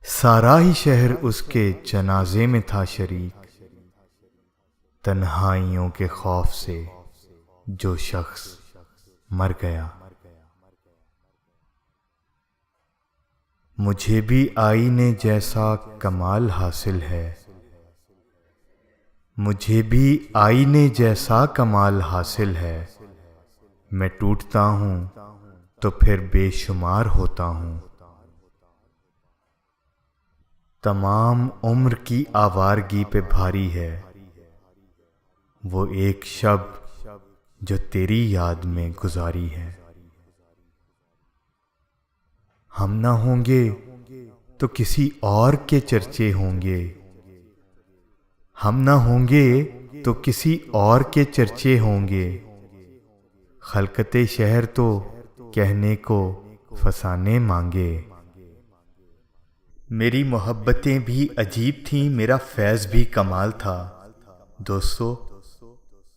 सारा ही शहर उसके जनाजे में था शरीक। तन्हाइयों के खौफ से जो शख्स मर गया। मुझे भी आईने जैसा कमाल हासिल है, मुझे भी आईने जैसा कमाल हासिल है। मैं टूटता हूँ तो फिर बेशुमार होता हूँ। तमाम उम्र की आवारगी पे भारी है वो एक शब जो तेरी याद में गुजारी है। हम ना होंगे तो किसी और के चर्चे होंगे, हम ना होंगे तो किसी और के चर्चे होंगे। खलकते शहर तो कहने को फसाने मांगे। मेरी मोहब्बतें भी अजीब थीं, मेरा फैज़ भी कमाल था। दोस्तों,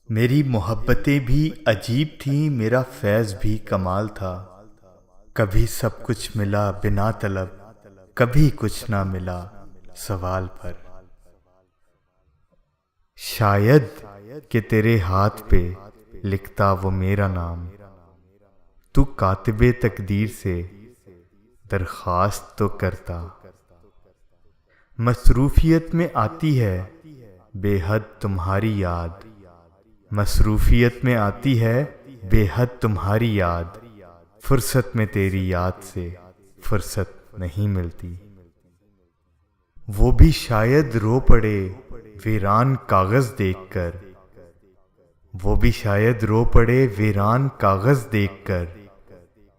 मेरी मोहब्बतें भी अजीब थीं, मेरा फैज़ भी कमाल था। कभी सब कुछ मिला बिना तलब, कभी कुछ ना मिला सवाल पर। शायद कि तेरे हाथ पे लिखता वो मेरा नाम, तू कातिबे तकदीर से दरख्वास्त तो करता। मसरूफियत में आती है बेहद तुम्हारी याद, मसरूफियत में आती है बेहद तुम्हारी याद। फुर्सत में तेरी याद से फुर्सत नहीं मिलती। वो भी शायद रो पड़े वीरान कागज देखकर, वो भी शायद रो पड़े वीरान कागज देखकर।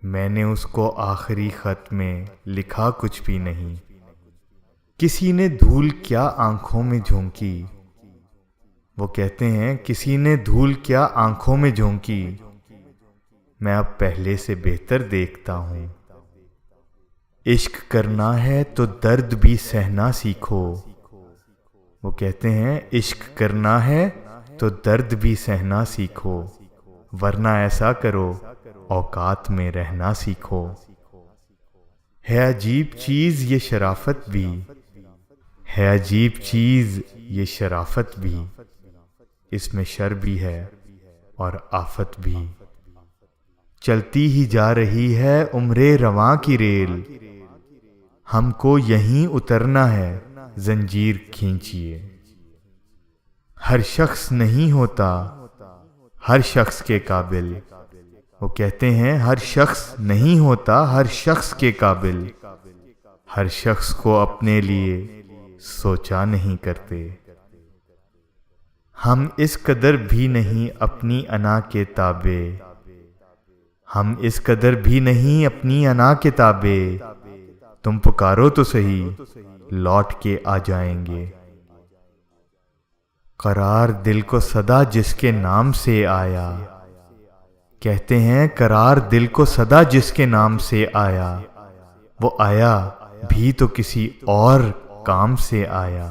मैंने उसको आखिरी खत में लिखा कुछ भी नहीं। किसी ने धूल क्या आंखों में झोंकी, वो कहते हैं किसी ने धूल क्या आंखों में झोंकी। मैं अब पहले से बेहतर देखता हूँ। इश्क करना है तो दर्द भी सहना सीखो, वो कहते हैं इश्क करना है तो दर्द भी सहना सीखो, वरना ऐसा करो औकात में रहना सीखो। है अजीब चीज़ ये शराफत भी, है अजीब चीज़ ये शराफत भी। इसमें शर भी है और आफत भी। चलती ही जा रही है उम्रे रवां की रेल, हमको यहीं उतरना है जंजीर खींचिए। हर शख्स नहीं होता हर शख्स के काबिल, वो कहते हैं हर शख्स नहीं होता हर शख्स के काबिल। हर शख्स को अपने लिए सोचा नहीं करते। हम इस कदर भी नहीं अपनी अना के ताबे, हम इस कदर भी नहीं अपनी अना के ताबे। तुम पुकारो तो सही लौट के आ जाएंगे। करार दिल को सदा जिसके नाम से आया, कहते हैं करार दिल को सदा जिसके नाम से आया। वो आया भी तो किसी और काम से आया।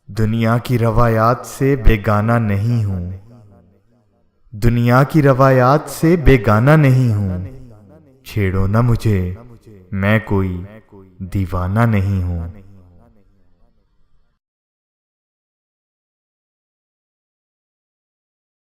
दुनिया की रवायात से बेगाना नहीं हूँ, दुनिया की रवायात से बेगाना नहीं हूँ। छेड़ो ना मुझे मैं कोई दीवाना नहीं हूँ।